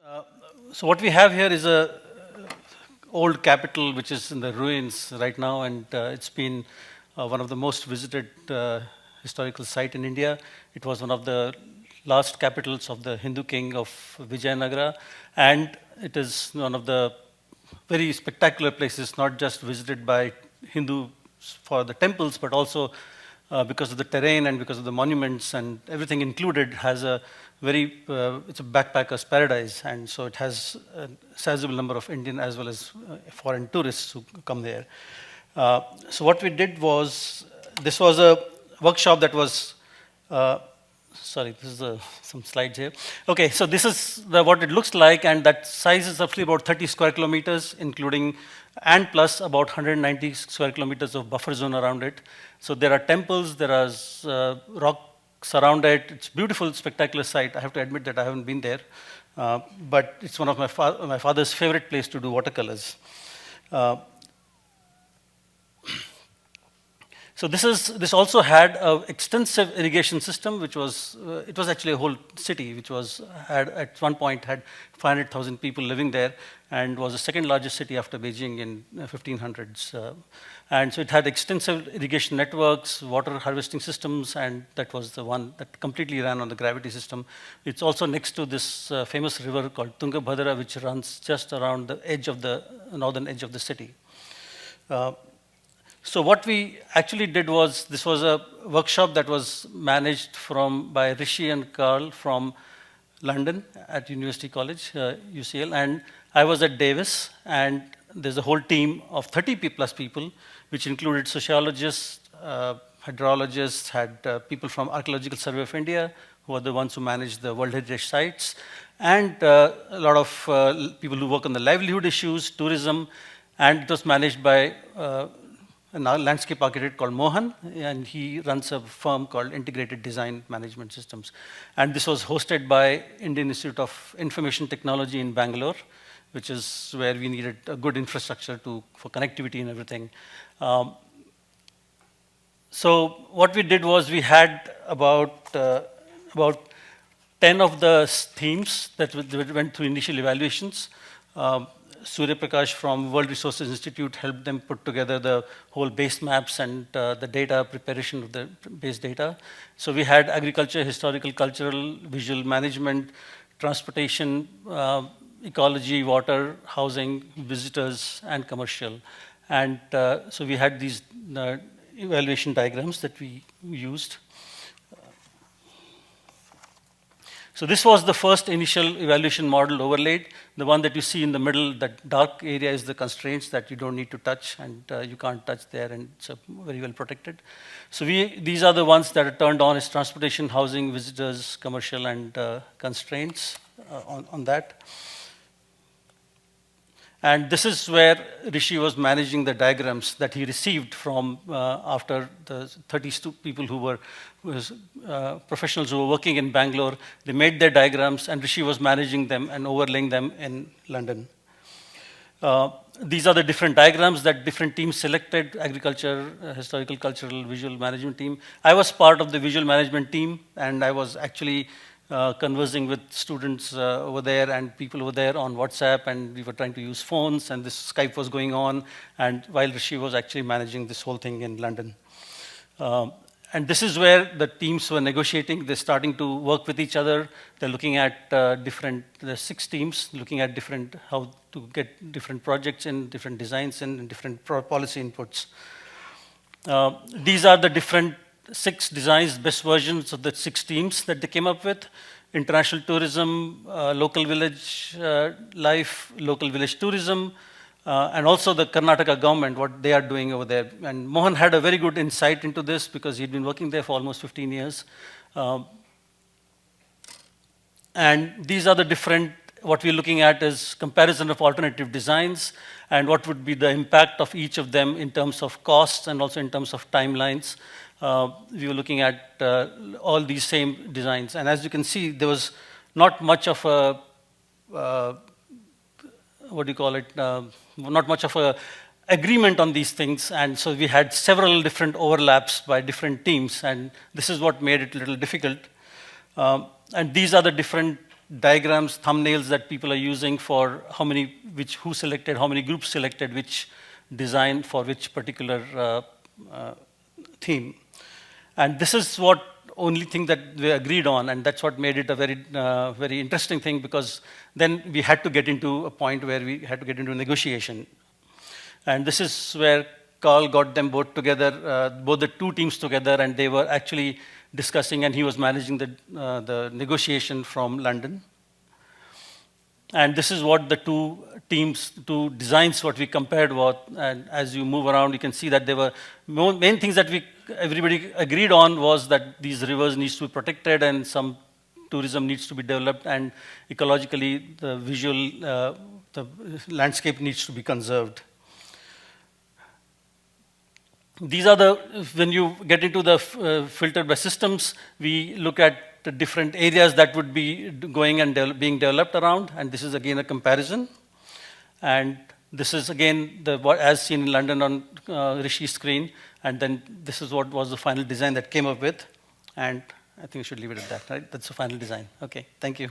Uh, so what we have here is a old capital which is in the ruins right now, and it's been one of the most visited historical site in India. It was one of the last capitals of the Hindu king of Vijayanagara, and it is one of the very spectacular places, not just visited by Hindus for the temples, but also because of the terrain and because of the monuments and everything included, has a very, it's a backpacker's paradise, and so it has a sizable number of Indian as well as foreign tourists who come there. So what we did was, this was a workshop that was, sorry, this is some slides here. Okay, so this is what it looks like, and that size is roughly about 30 square kilometers, including and plus about 190 square kilometers of buffer zone around it. So there are temples, there are rocks around it. It's beautiful, spectacular site. I have to admit that I haven't been there, but it's one of my father's favorite place to do watercolors. So this also had an extensive irrigation system, which was it was actually a whole city, which had at one point had 500,000 people living there, and was the second largest city after Beijing in 1500s. And so it had extensive irrigation networks, water harvesting systems, and that was the one that completely ran on the gravity system. It's also next to this famous river called Tungabhadra, which runs just around the edge of the northern edge of the city. So what we actually did was, this was a workshop that was managed by Rishi and Carl from London at University College, UCL, and I was at Davis, and there's a whole team of 30 plus people, which included sociologists, hydrologists, had people from Archaeological Survey of India, who are the ones who manage the World Heritage Sites, and a lot of people who work on the livelihood issues, tourism, and it was managed by a landscape architect called Mohan, and he runs a firm called Integrated Design Management Systems. And this was hosted by Indian Institute of Information Technology in Bangalore, which is where we needed a good infrastructure for connectivity and everything. So what we did was, we had about 10 of the themes that went through initial evaluations. Surya Prakash from World Resources Institute helped them put together the whole base maps and the data, preparation of the base data. So we had agriculture, historical, cultural, visual management, transportation, ecology, water, housing, visitors, and commercial. And so we had these evaluation diagrams that we used. So this was the first initial evaluation model overlaid. The one that you see in the middle, that dark area, is the constraints that you don't need to touch, and you can't touch there, and it's very well protected. So these are the ones that are turned on as transportation, housing, visitors, commercial, and constraints on that. And this is where Rishi was managing the diagrams that he received from after the 32 people who were professionals who were working in Bangalore. They made their diagrams, and Rishi was managing them and overlaying them in London. These are the different diagrams that different teams selected: agriculture, historical, cultural, visual management team. I was part of the visual management team, and I was actually conversing with students over there and people over there on WhatsApp, and we were trying to use phones, and this Skype was going on, and while Rishi was actually managing this whole thing in London. And this is where the teams were negotiating. They're starting to work with each other. They're looking at there's 6 teams looking at how to get different projects in, different designs in, and different policy inputs. These are the different 6 designs, best versions of the 6 teams that they came up with: international tourism, local village life, local village tourism, and also the Karnataka government, what they are doing over there. And Mohan had a very good insight into this because he'd been working there for almost 15 years. And these are the different, what we're looking at is comparison of alternative designs and what would be the impact of each of them in terms of costs and also in terms of timelines. We were looking at all these same designs. And as you can see, there was not much of a, not much of a agreement on these things. And so we had several different overlaps by different teams. And this is what made it a little difficult. And these are the different diagrams, thumbnails that people are using for who selected, how many groups selected which design for which particular theme. And this is what only thing that we agreed on, and that's what made it a very interesting thing, because then we had to get into a point where we had to get into negotiation. And this is where Carl got them both together, both the two teams together, and they were actually discussing, and he was managing the negotiation from London. And this is what the two designs, what we compared with. And as you move around, you can see that there were main things that everybody agreed on was that these rivers needs to be protected and some tourism needs to be developed, and ecologically the landscape needs to be conserved. These are when you get into the filtered by systems, we look at the different areas that would be going and being developed around, and this is again a comparison. And this is again as seen in London on Rishi's screen, and then this is what was the final design that came up with, and I think we should leave it at that, right? That's the final design. Okay, thank you.